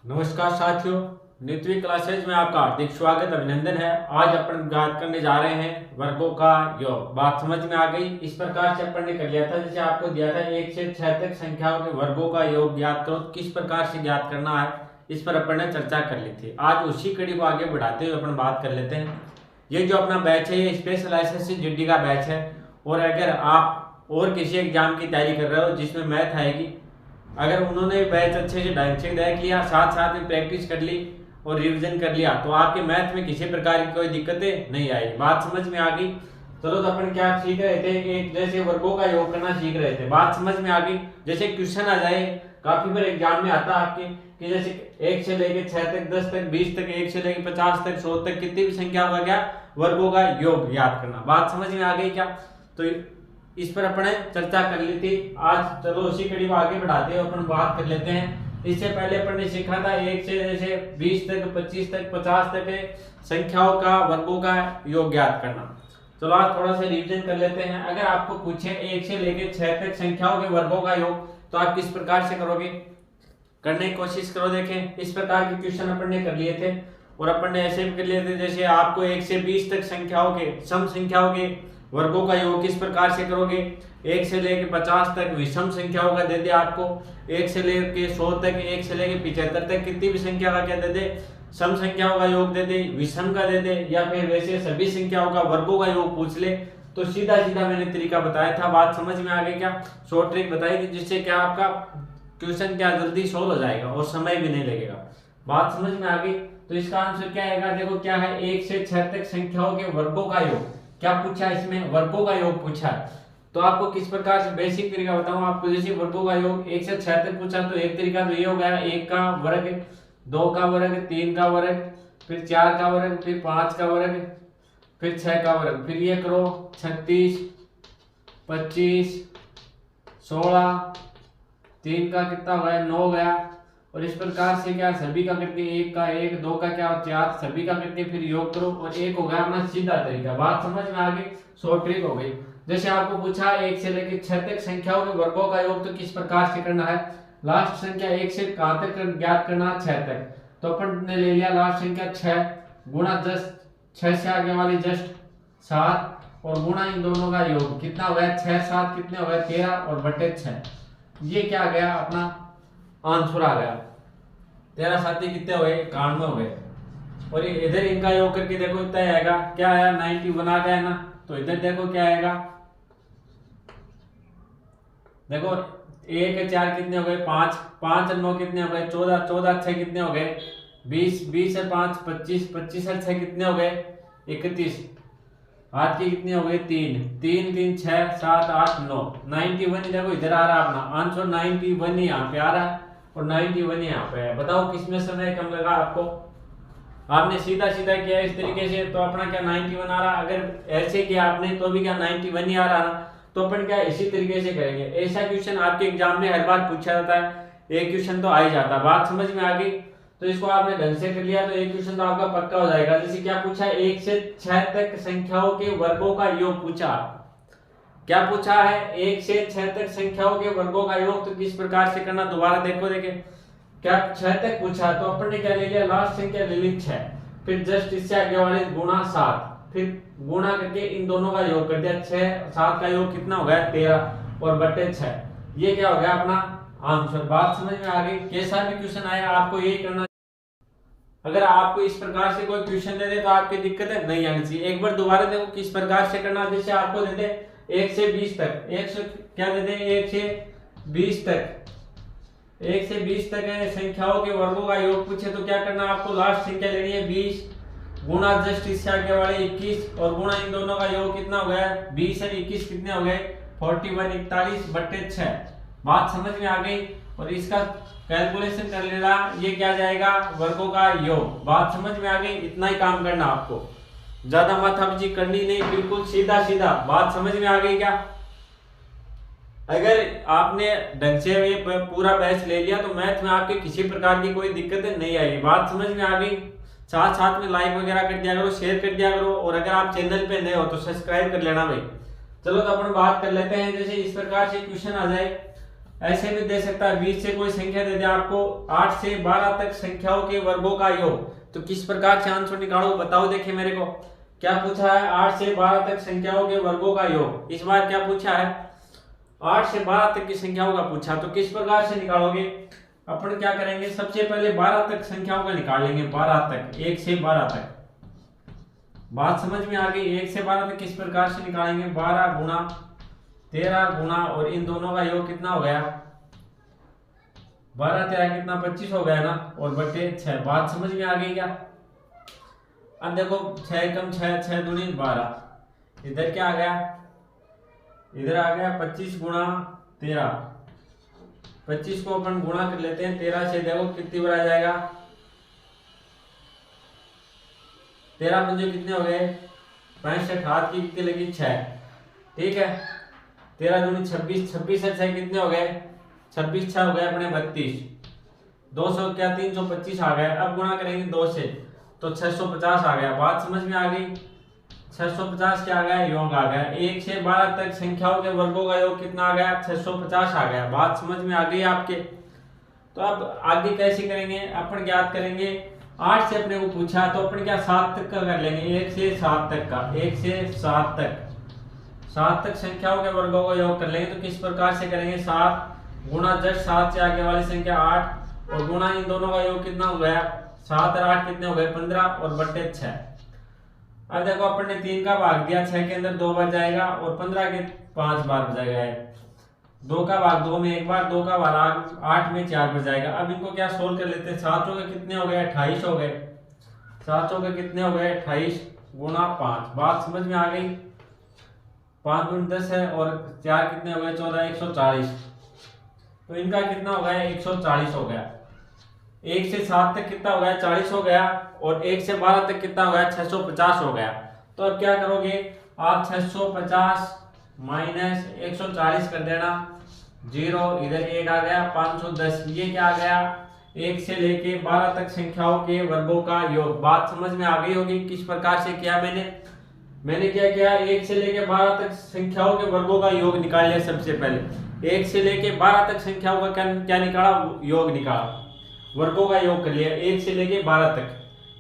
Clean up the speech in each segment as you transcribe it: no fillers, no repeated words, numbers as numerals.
नमस्कार साथियों, नित्वी क्लासेज में आपका हार्दिक स्वागत अभिनंदन है। आज अपन बात करने जा रहे हैं वर्गों का योग। बात समझ में आ गई। इस प्रकार से अपन ने कर लिया था, जैसे आपको दिया था 1 से 6 तक संख्याओं के वर्गों का योग ज्ञात करो। किस प्रकार से ज्ञात करना है इस पर अपन ने चर्चा कर ली थी। आज उसी कड़ी को आगे बढ़ाते हुए अपन बात कर लेते हैं। ये जो अपना बैच है, ये स्पेशल एसएससी जीडी का बैच है। और अगर आप और किसी एग्जाम की तैयारी कर रहे हो जिसमें मैथ आएगी, अगर उन्होंने बैच अच्छे से ढंग से देख लिया, साथ साथ में प्रैक्टिस कर ली और रिवीजन कर लिया, तो आपके मैथ में किसी प्रकार की कोई दिक्कतें नहीं आएगी। बात समझ में आ गई। चलो, तो अपन क्या सीख रहे थे, एक जैसे वर्गों का योग करना सीख रहे थे। बात समझ में आ गई। जैसे क्वेश्चन आ जाए, काफी बार एग्जाम में आता है आपके कि जैसे 1 से लेके 6 तक, 10 तक, 20 तक, 1 से लेके 50 तक, 100 तक, कितनी भी संख्या होगा क्या वर्गों का योग याद करना। बात समझ में आ गई क्या? तो इस पर अपन चर्चा कर ली थी। आज चलो उसी कड़ी को आगे बढ़ाते हैं, अपन बात कर लेते हैं। इससे पहले अपन ने सीखा था 1 से जैसे 20 तक, 25 तक, 50 तक संख्याओं का वर्गों का योग ज्ञात करना। चलो आज थोड़ा सा रिवीजन कर लेते हैं। अगर आपको पूछे 1 से लेकर 6 तक संख्याओं के वर्गों का योग, तो आप किस प्रकार से करोगे? करने की कोशिश करो। देखें, इस प्रकार के क्वेश्चन अपन ने कर लिए थे और अपन ने ऐसे भी कर लिए थे, जैसे आपको 1 से 20 तक संख्याओं के सम संख्याओं के वर्गों का योग किस प्रकार से करोगे? 1 से लेकर 50 तक विषम संख्याओं का दे दे आपको, 1 से लेकर 100 तक, 1 से लेकर 75 तक कितनी भी संख्या का क्या दे दे? सम संख्याओं का योग दे दे, विषम का दे दे, या फिर वैसे सभी संख्याओं का वर्गों का योग पूछ ले, तो सीधा सीधा मैंने तरीका बताया था। बात समझ में आ गई क्या? शॉर्ट ट्रिक बताई थी, जिससे क्या आपका क्वेश्चन क्या जल्दी सोल्व हो जाएगा और समय भी नहीं लगेगा। बात समझ में आ गई। तो इसका आंसर क्या आएगा? देखो क्या है, 1 से 6 तक संख्याओं के वर्गों का योग। क्या पूछा इसमें? वर्गों का योग पूछा है। तो आपको किस प्रकार से बेसिक तरीका बताऊं आपको। जैसे वर्गों का योग 1 से 6 तक पूछा, तो एक तरीका तो ये हो गया, 1 का वर्ग, 2 का वर्ग, 3 का वर्ग, फिर 4 का वर्ग, फिर 5 का वर्ग, फिर 6 का वर्ग, फिर ये करो 36, 25, 16, 3 का कितना हो गया? 9 गया। और इस प्रकार से क्या सभी का करके 1 का 1, 2 का क्या 4, सभी का करके फिर योग करो, और एक हो गया अपना सीधा तरीका। बात समझ में आ गई, शॉर्ट ट्रिक हो गई। जैसे आपको पूछा 1 से लेकर 6 तक संख्याओं के वर्गों का योग, तो किस प्रकार से करना है? लास्ट संख्या 1 से कहां तक ज्ञात करना? 6 तक। तो अपन ने ले लिया लास्ट संख्या 6 गुणा 10, 6 से आगे वाली जस्ट 7, और गुणा इन दोनों का योग कितना हो गया? 6 7 कितने हो गए? 13 और बटे 6। ये क्या आ गया? अपना आंसर आ गया। 13 साथी कितने हो गए? 91 हो गए। और ये इधर इनका योग करके देखो इतना आएगा, क्या आया? 91 आ गया ना। तो इधर देखो क्या आएगा, देखो 1 4 कितने हो गए? 5, 5 और 9 कितने हो गए? 14, 14 6 कितने हो गए? 20, 20 और 5 25, 25 और 6 कितने हो गए? 31। हाथ की कितने हो गए? 3, 3 3 6 7 8 9, 91। देखो इधर आ रहा अपना आंसर 91 यहाँ पे आ रहा है और 91 यहाँ पे है। बताओ किसमें समय कम लगा आपको? आपने सीधा सीधा किया इस तरीके से, तो अपना क्या 91 आ रहा। अगर ऐसे किया आपने तो भी क्या 91 ही आ रहा ना। तो अपन क्या इसी तरीके से करेंगे। ऐसा क्वेश्चन आपके एग्जाम में हर बार पूछा जाता है, एक क्वेश्चन तो आ ही जाता है। बात समझ में आ गई। तो इसको आपने ढंग से कर लिया तो एक क्वेश्चन तो आपका पक्का हो जाएगा। जैसे क्या पूछा? 1 से 6 तक संख्याओं के वर्गों का योग पूछा। क्या पूछा है? 1 से 6 तक संख्याओं के वर्गों का योग, तो किस प्रकार से करना? दोबारा देखो, देखे क्या 6 तक पूछा, तो अपन ने क्या ले लिया? लास्ट संख्या ले ली 6, फिर जस्ट इससे आगे वाले गुणा 7, फिर गुणा करके इन दोनों का योग कर दिया। 6 7 का योग कितना हो गया? 13 और बटे 6। ये क्या हो गया? अपना आंसर। बात समझ में आ गई। कैसा भी क्वेश्चन आया आपको यही करना। अगर आपको इस प्रकार से कोई क्वेश्चन दे दे तो आपकी दिक्कतें नहीं आनी चाहिए। एक बार दोबारा देखो किस प्रकार से करना। जैसे आपको दे दे 1 से 20 तक, 1 से क्या दे दे? 1 से 20 तक, 1 से 20 तक है संख्याओं के वर्गों का योग पूछे, तो क्या करना आपको? लास्ट संख्या लेनी है 20 गुणा जस्ट इससे आगे वाले 21, और गुणा इन दोनों का योग कितना हो गया? 20 और 21 कितने हो गए? 41, 41 बटे 6। बात समझ में आ गई। और इसका कैलकुलेशन कर लेना, ये क्या जाएगा? वर्गों का योग। बात समझ में आ गई। इतना ही काम करना आपको, ज्यादा माथापच्ची करनी नहीं, बिल्कुल सीधा सीधा। बात समझ में आ गई क्या? अगर आपने ढंग से ये पूरा बैच ले लिया तो मैथ में आपके किसी प्रकार की कोई दिक्कतें नहीं आएगी। बात समझ में आ गई। साथ साथ में लाइक वगैरह कर दिया करो, शेयर कर दिया करो, और अगर आप चैनल पे नए हो तो सब्सक्राइब कर लेना भाई। चलो, तो अपन बात कर लेते हैं। जैसे इस प्रकार से क्वेश्चन आ जाए ऐसे भी दे सकता है 20 से कोई संख्या दे दे आपको 8 से 12 तक संख्याओं के वर्गों का योग, तो किस प्रकार से आंसर निकालो बताओ। देखिए मेरे को क्या पूछा है, 8 से 12 तक संख्याओं के वर्गों का योग। इस बार क्या पूछा है, 8 से 12 तक की संख्याओं का पूछा, तो किस प्रकार से निकालोगे। अपन क्या करेंगे, सबसे पहले 12 तक संख्याओं का निकाल लेंगे, 12 तक, 1 से 12 तक। बात समझ में आ गई। 1 से 12 तक किस प्रकार से निकालेंगे, 12 गुना 13 गुना और इन दोनों का योग कितना हो गया, 12 13 कितना 25 हो गया ना, और बटे 6। बात समझ में आ गई क्या। अब देखो 6 कम 6, 6 दूनी 12, इधर क्या आ गया, इधर आ गया 25 गुना 13। 25 को अपन गुणा कर लेते हैं 13 से, देखो कितनी बार आ जाएगा, 13 पंजे कितने हो गए 65, हाथ की कितनी लगी 6, ठीक है। 13 दूनी 26, 26 से 6 कितने हो गए, 26 6 हो गए अपने 32, 200 क्या 325 आ गया। अब गुणा करेंगे 2 से तो 650 आ गया। बात समझ में आ गई। 650 क्या आ गया, योग आ गया। 1 से 12 तक संख्याओं के वर्गों का योग कितना आ गया, 650 आ गया। बात समझ में आ गई आपके। तो अब आगे कैसे करेंगे, अपन ज्ञात करेंगे 8 से अपने को पूछा तो अपन क्या 7 तक का कर लेंगे, 1 से 7 तक का, 1 से 7 तक, 7 तक संख्याओं के वर्गों का योग कर लेंगे। तो किस प्रकार से करेंगे, 7 गुणा जस्ट 7 से आगे वाली संख्या 8 और गुणा इन दोनों का योग कितना हो गया, 7 और 8 कितने हो गए 15 और बटे 6। अब देखो अपन ने 3 का भाग दिया, 6 के अंदर 2 बार जाएगा और 15 के 5 बार बजाएगा। 2 का भाग 2 में 1 बार, 2 का भाग 8 में 4 बार जाएगा। अब इनको क्या सोल्व कर लेते हैं, 7 के कितने हो गए 28 हो गए, 7 के कितने हो गए 28 गुणा 5। बात समझ में आ गई। 5 गुण 10 है और 4 कितने हो गए 14, 140। तो इनका कितना हो गया 140 हो गया। 1 से 7 तक कितना हो गया 40 हो गया और 1 से 12 तक कितना हो गया 650 हो गया। तो अब क्या करोगे आप, 650 माइनस 140 कर देना, 0 इधर 1 आ गया, 510। ये क्या आ गया, 1 से लेके 12 तक संख्याओं के वर्गों का योग। बात समझ में आ गई होगी किस प्रकार से किया मैंने क्या किया, 1 से लेके 12 तक संख्याओं के वर्गों का योग निकाल लिया। सबसे पहले 1 से लेके 12 तक संख्याओं का क्या निकाला, योग निकाला, वर्गों का योग कर लिया 1 से लेके 12 तक,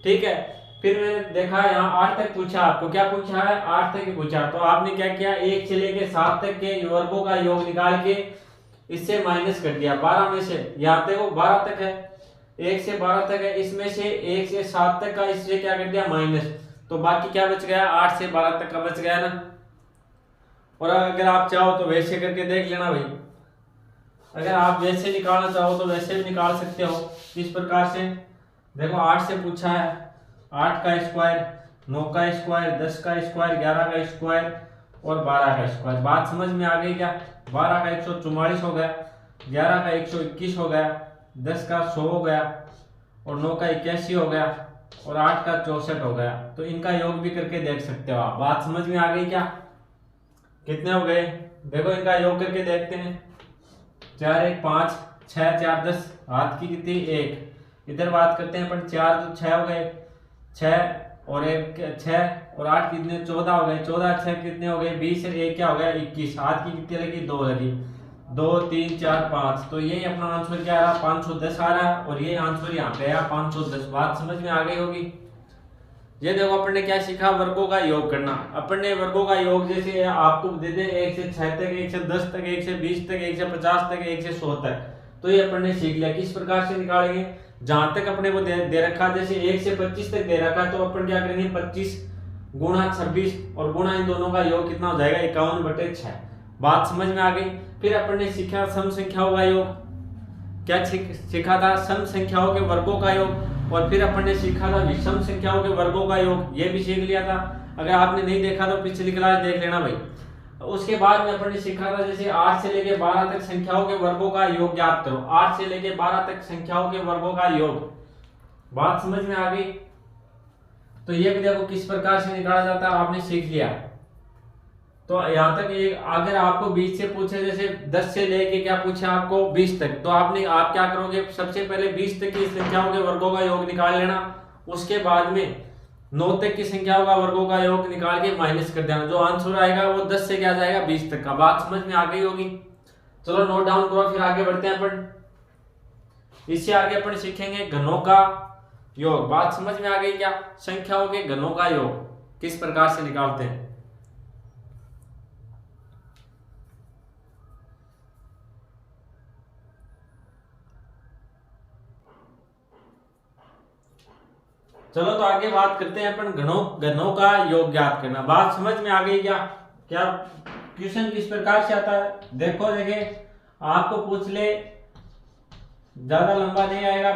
ठीक है। फिर मैंने देखा यहाँ 8 तक पूछा, आपको क्या पूछा है 8 तक ही पूछा। तो आपने क्या किया, 1 से लेके 7 तक के वर्गों का योग निकाल के इससे माइनस कर दिया। 12 में से यहाँ देखो 12 तक है, 1 से 12 तक है, इसमें से 1 से 7 तक का इससे क्या कर दिया माइनस, तो बाकी क्या बच गया 8 से 12 तक का बच गया ना। और अगर आप चाहो तो वैसे करके देख लेना भाई, अगर आप वैसे निकालना चाहो तो वैसे भी निकाल सकते हो। इस प्रकार से देखो 8 से पूछा है, 8 का स्क्वायर, 9 का स्क्वायर, 10 का स्क्वायर, 11 का स्क्वायर और 12 का स्क्वायर। बात समझ में आ गई क्या। 12 का 144 हो गया, 11 का 121 हो गया, 10 का 100 हो गया और 9 का 81 हो गया और 8 का 64 हो गया। तो इनका योग भी करके देख सकते हो आप। बात समझ में आ गई क्या, कितने हो गए देखो इनका योग करके देखते हैं। 4 1 5 6 4 10, हाथ की कितनी 1। इधर बात करते हैं अपन, 4 तो 6 हो गए, 6 और 1 6 और 8 कितने 14 हो गए, 14 6 कितने हो गए 20 और 1 क्या हो गया 21। हाथ की कितनी लगी 2 लगी, 2 3 4 5। तो ये अपना आंसर क्या आ रहा 510 आ रहा और ये आंसर यहाँ पे आया 510। बात समझ में आ गई होगी। ये देखो अपन ने क्या सीखा, वर्गों का योग करना। अपन ने वर्गों का योग जैसे आपको दे दे 1 से 6 तक, 1 से 10 तक, 1 से 20 तक, 1 से 50 तक, 1 से 100 तक, तो ये अपन ने सीख लिया किस प्रकार से निकालेंगे। जहां तक अपने को दे रखा, जैसे 1 से 25 तक दे रखा, तो अपन क्या करेंगे 25 गुणा 26 और गुणा इन दोनों का योग कितना हो जाएगा 51/6। बात समझ में आ गई। फिर अपन ने सीखा सम संख्याओं का योग, क्या सीखा था सम संख्याओं के वर्गों का योग, और फिर अपन ने सीखा था विषम संख्याओं के वर्गों का योग, ये भी सीख लिया था। अगर आपने नहीं देखा तो पिछली क्लास देख लेना भाई। उसके बाद में अपन ने सीखा था जैसे 8 से लेके 12 तक संख्याओं के वर्गों का योग ज्ञात करो, 8 से लेके 12 तक संख्याओं के वर्गों का योग। बात समझ में आ गई। तो ये भी देखो किस प्रकार से निकाला जाता है, आपने सीख लिया। तो यहाँ तक ये अगर आपको 20 से पूछे, जैसे 10 से लेके क्या पूछा आपको 20 तक, तो आप क्या करोगे, सबसे पहले 20 तक की संख्याओं के वर्गों का योग निकाल लेना। उसके बाद में 9 तक की संख्याओं का वर्गों का योग निकाल के माइनस कर देना। जो आंसर आएगा वो 10 से क्या जाएगा 20 तक का। बात समझ में आ गई होगी। चलो नोट डाउन करो, फिर आगे बढ़ते हैं अपन। इससे आगे अपन सीखेंगे घनों का योग। बात समझ में आ गई क्या? संख्याओं के घनों का योग किस प्रकार से निकालते हैं। चलो तो आगे बात करते हैं अपन घनों का योग ज्ञात करना। बात समझ में आ गई क्या? क्या क्वेश्चन किस प्रकार से आता है देखो, देखे आपको पूछ ले, ज्यादा लंबा नहीं आएगा,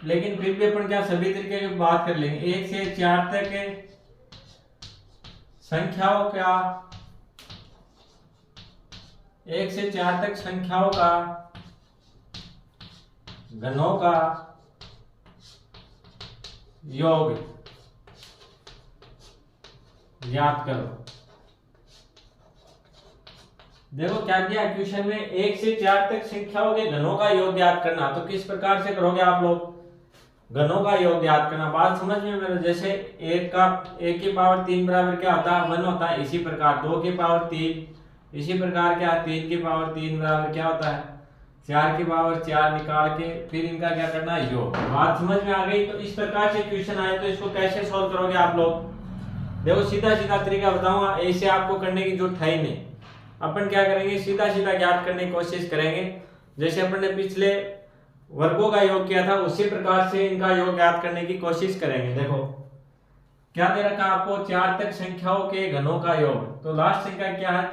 लेकिन फिर भी अपन क्या सभी तरीके की बात कर लेंगे। 1 से 4 तक के संख्याओं का, 1 से 4 तक संख्याओं का घनों का योग याद करो। देखो क्या किया क्वेश्चन में, 1 से 4 तक संख्याओं के घनों का योग याद करना। तो किस प्रकार से करोगे आप लोग घनों का योग याद करना? बात समझ में मेरे, जैसे 1 की पावर 3 बराबर क्या होता है? 1 होता है। इसी प्रकार 2 की पावर 3, इसी प्रकार क्या 3 की पावर 3 बराबर क्या होता है? 4 की पावर 4 निकाल के फिर इनका क्या करना है? योग। बात समझ में आ गई? तो इस प्रकार से क्वेश्चन आए तो इसको कैसे सॉल्व करोगे आप लोग? देखो सीधा सीधा तरीका बताऊंगा, ऐसे आपको करने की जरूरत है ही नहीं। अपन क्या करेंगे, सीधा सीधा ज्ञात करने की कोशिश करेंगे। जैसे अपन ने पिछले वर्गों का योग किया था, उसी प्रकार से इनका योग ज्ञात करने की कोशिश करेंगे। देखो क्या दे रखा आपको, 4 तक संख्याओं के घनों का योग। तो लास्ट संख्या क्या है?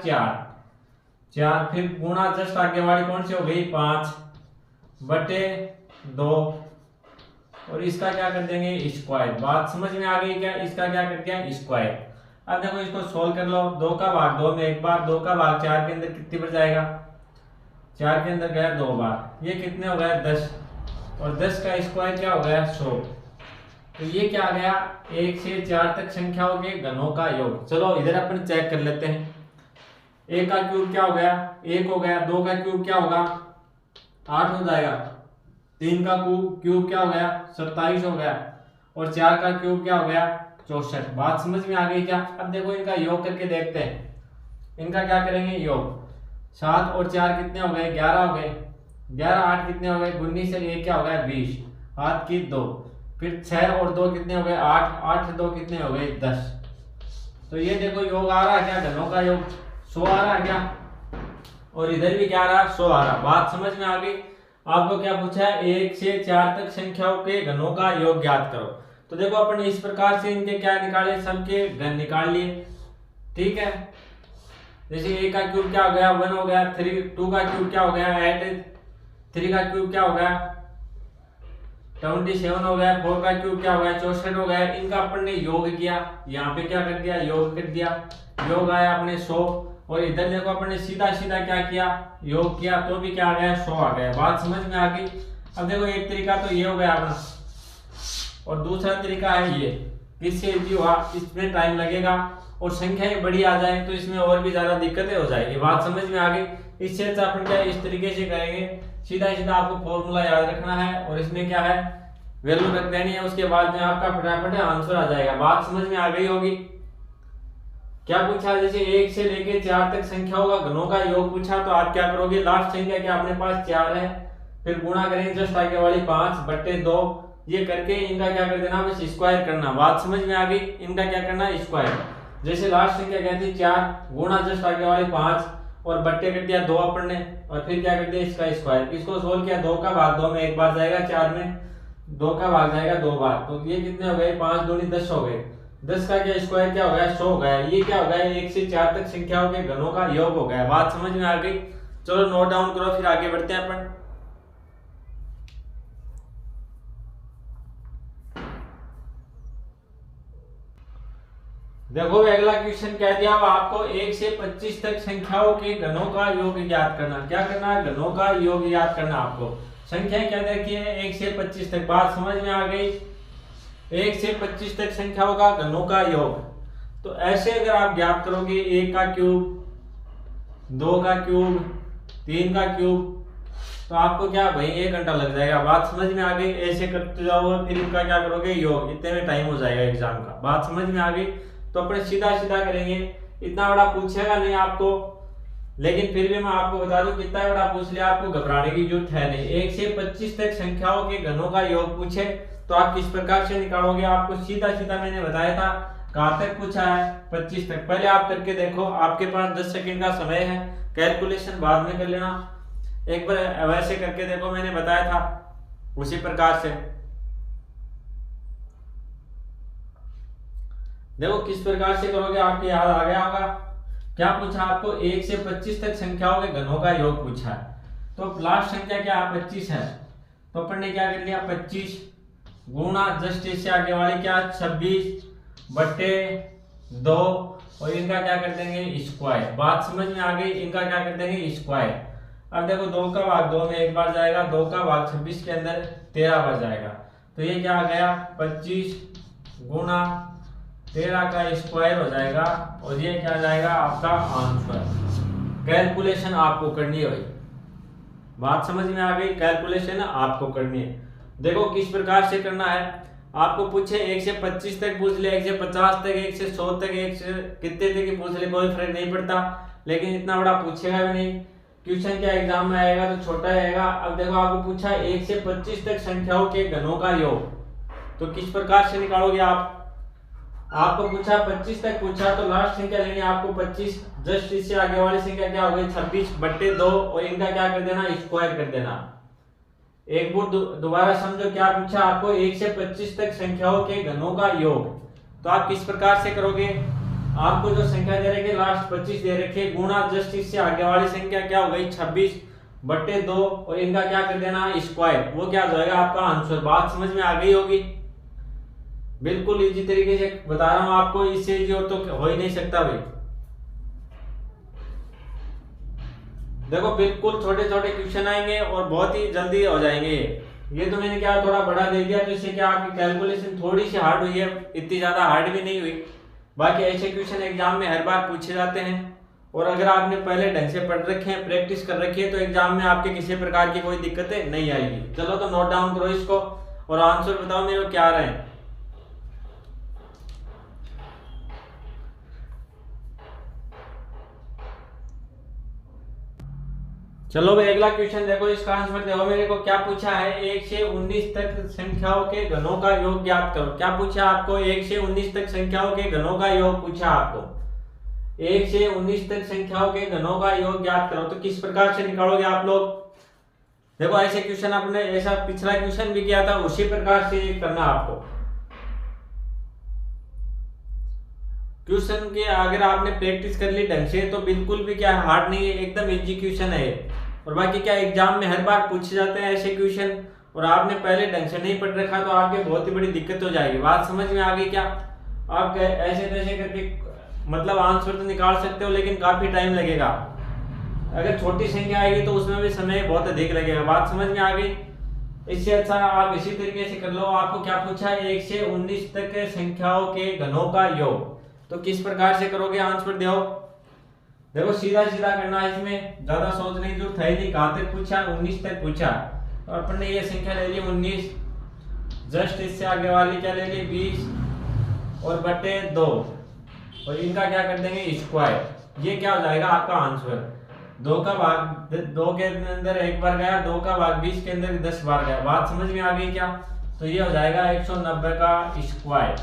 4, फिर गुणा जस्ट आगे वाली कौन सी हो गई? 5 बटे 2, और इसका क्या कर देंगे? स्क्वायर। बात समझ में आ गई क्या? इसका क्या कर दिया? स्क्वायर। अब देखो इसको सोल्व कर लो। 2 का भाग 2 में एक बार, 2 का भाग 4 के अंदर कितनी बच जाएगा? 4 के अंदर गया 2 बार, ये कितने हो गया? 10, और 10 का स्क्वायर क्या हो गया? 100। तो ये क्या आ गया? 1 से 4 तक संख्याओं के घनों का योग। चलो इधर अपन चेक कर लेते हैं। 1 का क्यूब क्या हो गया? 1 हो गया। 2 का क्यूब क्या होगा? 8 हो जाएगा। 3 का क्यूब क्या हो गया? 27 हो गया। और 4 का क्यूब क्या हो गया? 64। बात समझ में आ गई क्या? अब देखो इनका योग करके देखते हैं। इनका क्या करेंगे? योग। 7 और 4 कितने हो गए? 11 हो गए। 11 8 कितने हो गए? 19 से 1 क्या हो गया? 20, हाथ की 2। फिर 6 और 2 कितने हो गए? 8, 8 से 2 कितने हो गए? 10। तो ये देखो योग आ रहा है क्या? घनों का योग 100 आ रहा है क्या? और इधर भी क्या आ रहा है? 100 आ रहा। बात समझ में आ गई? आपको क्या पूछा है? 1 से 4 तक संख्याओं के घनों का योग ज्ञात करो। तो देखो अपन इस प्रकार से इनके क्या निकाले? सबके घन निकाल लिए। ठीक है, जैसे 1 का क्यूब क्या हो गया? 1 हो गया। 2 का क्यूब क्या हो गया? 8, 3 का क्यूब क्या हो गया? 27 हो गया। 4 का क्यूब क्या हो गया? 64 हो गया। इनका अपन ने योग किया, यहाँ पे क्या कर दिया? योग कर दिया। योग आया अपने 100, और इधर देखो अपन ने सीधा सीधा क्या किया? योग किया, तो भी क्या आ गया? 100 आ गया। बात समझ में आ गई? अब देखो एक तरीका तो ये हो गया अपना, और दूसरा तरीका है ये। इससे इजी हुआ, इसमें टाइम लगेगा, और संख्याएं बड़ी आ जाए तो इसमें और भी ज्यादा दिक्कतें हो जाएगी। बात समझ में आ गई? इससे अच्छा अपन क्या इस तरीके से करेंगे, सीधा सीधा आपको फॉर्मूला याद रखना है, और इसमें क्या है? वैल्यू रख देनी है, उसके बाद में आपका फटाफट आंसर आ जाएगा। बात समझ में आ गई होगी? क्या पूछा? जैसे 1 से लेके 4 तक संख्याओं का घनों का योग पूछा, तो आप क्या करोगे? लास्ट संख्या क्या अपने पास? 4 है, फिर गुणा करेंगे जस्ट आगे वाली 5 बटे 2, ये करके इनका क्या कर देना? बस स्क्वायर करना। बात समझ में आ गई? इनका क्या करना? स्क्वायर। जैसे लास्ट संख्या क्या थी? 4, गुणा जस्ट आगे वाली 5, और बट्टे कर दिया 2 अपन ने, और फिर क्या कर दिया? इसका स्क्वायर। इसको सोल्व किया, 2 का भाग 2 में एक बार जाएगा, 4 में 2 का भाग जाएगा 2 बार, तो ये कितने हो गए? 5 दूनी 10 हो गए। 10 का क्या स्क्वायर क्या हो गया? 100 हो गया। ये क्या हो गया? 1 से 4 तक संख्याओं के घनों का योग हो गया। बात समझ में आ गई? चलो नोट डाउन करो, फिर आगे बढ़ते हैं अपन। देखो अगला क्वेश्चन कह दिया आपको 1 से 25 तक संख्याओं के घनों का योग ज्ञात करना। क्या करना है? घनों का योग ज्ञात करना। आपको संख्या क्या देखी है? 1 से 25 तक। बात समझ में आ गई? 1 से 25 तक संख्याओं का घनों का योग। तो ऐसे अगर आप ज्ञात करोगे, 1 का क्यूब, 2 का क्यूब, 3 का क्यूब, तो आपको क्या भाई 1 घंटा लग जाएगा। बात समझ में आ गई? ऐसे करते जाओ, फिर इनका क्या करोगे? योग। इतने में टाइम हो जाएगा एग्जाम का। बात समझ में आ गई? तो अपने सीधा सीधा करेंगे, इतना बड़ा पूछेगा नहीं आपको, लेकिन फिर भी मैं आपको बता दूं कितना बड़ा पूछ लिया, आपको घबराने की जरूरत है नहीं। 1 से 25 तक संख्याओं के घनों का योग पूछे तो आप किस प्रकार से निकालोगे, आपको सीधा सीधा मैंने बताया था। कहां तक पूछा है, 25 तक। पहले आप करके देखो, आपके पास 10 सेकंड का समय है, कैलकुलेशन बाद में कर लेना। एक बार वैसे करके देखो, मैंने बताया था उसी प्रकार से। देखो किस प्रकार से करोगे, आपको याद आ गया होगा। क्या पूछा आपको, 1 से 25 तक संख्याओं के घनों का योग पूछा है। तो लास्ट संख्या क्या 25 है, तो अपन ने क्या कर लिया, 25 गुणा जस्ट इससे आगे वाली क्या 26 बटे 2 और इनका क्या कर देंगे स्क्वायर। बात समझ में आ गई, इनका क्या कर देंगे स्क्वायर। अब देखो 2 का भाग 2 में एक बार जाएगा, 2 का भाग 26 के अंदर 13 बार जाएगा। तो ये क्या आ गया 25 गुणा 13 का स्क्वायर हो जाएगा और ये क्या जाएगा आपका आंसर। कैलकुलेशन आपको करनी है भाई, बात समझ में आ गई। कैलकुलेशन आपको करनी है। देखो किस प्रकार से करना है। आपको पूछे 1 से 25 तक पूछ ले, 1 से 50 तक, 1 से 100 तक, 1 से कितने तक पूछ ले, कोई फर्क नहीं पड़ता। लेकिन इतना बड़ा पूछेगा भी नहीं, क्वेश्चन क्या एग्जाम में आएगा तो छोटा आएगा। अब देखो आपको पूछा 1 से 25 तक संख्याओं के घनों का योग, तो किस प्रकार से निकालोगे आप। आपको पूछा 25 तक पूछा तो लास्ट संख्या लेनी है आपको 25, जस्ट इससे आगे वाली संख्या क्या हो गई 26 बट्टे 2 और इनका क्या कर देना स्क्वायर कर देना। एक बार दोबारा समझो, क्या पूछा आपको 1 से 25 तक संख्याओं के घनों का योग, तो आप किस प्रकार से करोगे। आपको जो संख्या दे रखे लास्ट 25 दे रखे, गुणा जस्ट इससे आगे वाली संख्या क्या हो गई 26 बट्टे 2 और इनका क्या कर देना स्क्वायर, वो क्या हो जाएगा आपका आंसर। बात समझ में आ गई होगी। बिल्कुल इजी तरीके से बता रहा हूं आपको, इससे इजी और तो हो ही नहीं सकता भाई। देखो बिल्कुल छोटे छोटे क्वेश्चन आएंगे और बहुत ही जल्दी हो जाएंगे। ये तो मैंने क्या थोड़ा बड़ा दे दिया, तो इससे क्या आपकी कैलकुलेशन थोड़ी सी हार्ड हुई है, इतनी ज्यादा हार्ड भी नहीं हुई। बाकी ऐसे क्वेश्चन एग्जाम में हर बार पूछे जाते हैं और अगर आपने पहले ढंग से पढ़ रखे हैं, प्रैक्टिस कर रखी है, तो एग्जाम में आपके किसी प्रकार की कोई दिक्कतें नहीं आएगी। चलो तो नोट डाउन करो इसको और आंसर बताओ मेरे को क्या आ रहे हैं। चलो भाई अगला क्वेश्चन देखो, इसका आंसर देखो मेरे को। क्या पूछा है 1 से 19 तक संख्याओं के घनों का योग ज्ञात करो। क्या पूछा आपको 1 से 19 तक संख्याओं के घनों का योग पूछा आपको। 1 से 19 तक संख्याओं के घनों का योग ज्ञात करो, तो किस प्रकार से निकालोगे आप लोग। देखो ऐसे क्वेश्चन आपने ऐसा पिछला क्वेश्चन भी किया था, उसी प्रकार से करना आपको। क्वेश्चन के अगर आपने प्रैक्टिस कर ली ढंग से तो बिल्कुल भी क्या हार्ड नहीं है, एकदम इजी क्वेश्चन है। और बाकी क्या एग्जाम में हर बार पूछे जाते हैं ऐसे क्वेश्चन और आपने पहले ढंग से नहीं पढ़ रखा तो आपके बहुत ही बड़ी दिक्कत हो जाएगी। बात समझ में आ गई क्या। आप ऐसे तैसे करके मतलब आंसर तो निकाल सकते हो, लेकिन काफी टाइम लगेगा। अगर छोटी संख्या आएगी तो उसमें भी समय बहुत अधिक लगेगा। बात समझ में आ गई। इससे अच्छा आप इसी तरीके से कर लो। आपको क्या पूछा है 1 से 19 तक संख्याओं के घनों का योग, तो किस प्रकार से करोगे आंसर दो। देखो सीधा सीधा करना है, इसमें ज्यादा सोचने की जरूरत है नहीं। कहां तक पूछा 19 तक पूछा और अपन ने ये संख्या ले ली 19, जस्ट इससे आगे वाली क्या ले ली 20 और बटे 2 और इनका क्या कर देंगे स्क्वायर। ये क्या हो जाएगा आपका आंसर। 2 का भाग 2 के अंदर एक बार गया, 2 का भाग 20 के अंदर 10 बार गया। बात समझ में आ गई क्या। तो ये हो जाएगा 190 का स्क्वायर।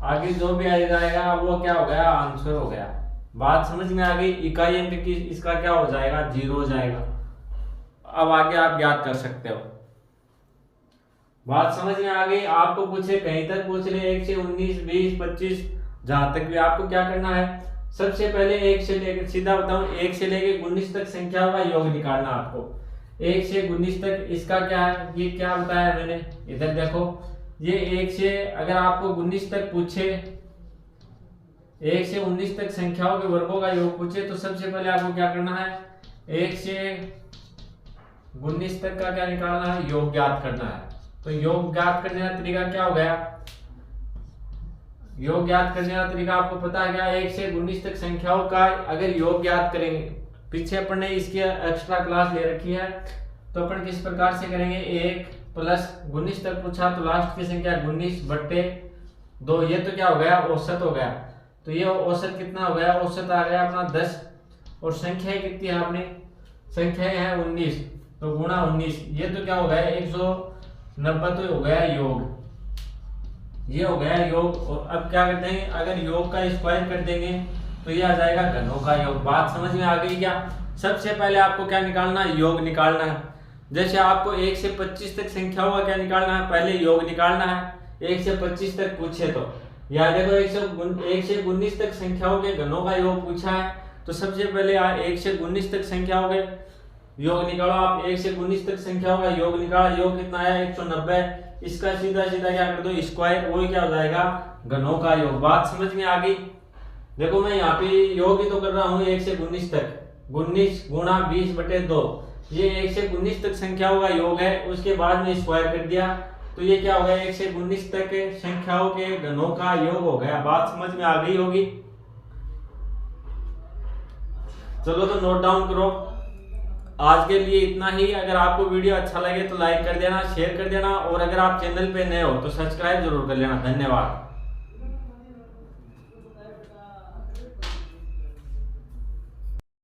आगे जो भी आ जाएगा वो क्या हो गया आंसर हो गया। बात समझ में आ गई। इकाई अंक की इसका क्या हो जाएगा 0 हो जाएगा। अब आगे आप ज्ञात कर सकते हो। बात समझ में आ गई। आपको पूछे कहीं तक पूछ ले 1 से 19 20 25 जहां तक भी आपको क्या करना है, सबसे पहले 1 से लेकर सीधा बताऊं 1 से लेकर 19 तक संख्याओं का योग निकालना आपको। 1 से 19 तक इसका क्या है, ये क्या बताया मैंने, इधर देखो। ये 1 से अगर आपको 19 तक पूछे, 1 से 19 तक संख्याओं के वर्गों का योग पूछे, तो सबसे पहले आपको क्या करना है 1 से 19 तक का क्या निकालना है, योग ज्ञात करना है। तो योग ज्ञात करने का तरीका क्या हो गया, योग ज्ञात करने का तरीका आपको पता है क्या। 1 से 19 तक संख्याओं का अगर योग ज्ञात करेंगे, पीछे अपन ने इसकी एक्स्ट्रा क्लास ले रखी है, तो अपन किस प्रकार से करेंगे 1 प्लस 19 तक पूछा तो लास्ट की संख्या 19 बट्टे 2। ये तो क्या हो गया औसत हो गया। तो ये औसत कितना हो गया, औसत आ गया अपना 10 और संख्याएं कितनी है आपने, संख्याएं है 19, तो गुणा 19, ये तो क्या हो गया 190, तो हो गया योग, ये हो गया योग। और अब क्या करते हैं, अगर योग का स्क्वायर कर देंगे तो ये आ जाएगा घनों का योग। बात समझ में आ गई क्या? सबसे पहले आपको क्या निकालना है, योग निकालना है। जैसे आपको 1 से 25 तक संख्याओं का क्या निकालना है, पहले योग निकालना है। 1 से 25 तक पूछे तो याद देखो 1 से 19 तक संख्याओं के घनों का योग पूछा है, तो सबसे पहले 1 से 19 तक संख्याओं के योग निकालो। आप 1 से 19 तक संख्याओं का योग निकाला, योग कितना आया 190, इसका सीधा सीधा क्या कर दो स्क्वायर, वही क्या हो जाएगा घनों का योग। बात समझ में आ गई? देखो मैं यहाँ पे योग ही तो कर रहा हूँ 1 से 19 तक, 19 गुणा 20/2, ये 1 से 19 तक संख्याओं का योग है, उसके बाद में स्क्वायर कर दिया, तो ये क्या हो गया 1 से 19 तक संख्याओं के घनों का योग हो गया। बात समझ में आ गई होगी? चलो तो नोट डाउन करो। आज के लिए इतना ही। अगर आपको वीडियो अच्छा लगे तो लाइक कर देना, शेयर कर देना, और अगर आप चैनल पे नए हो तो सब्सक्राइब जरूर कर लेना। धन्यवाद।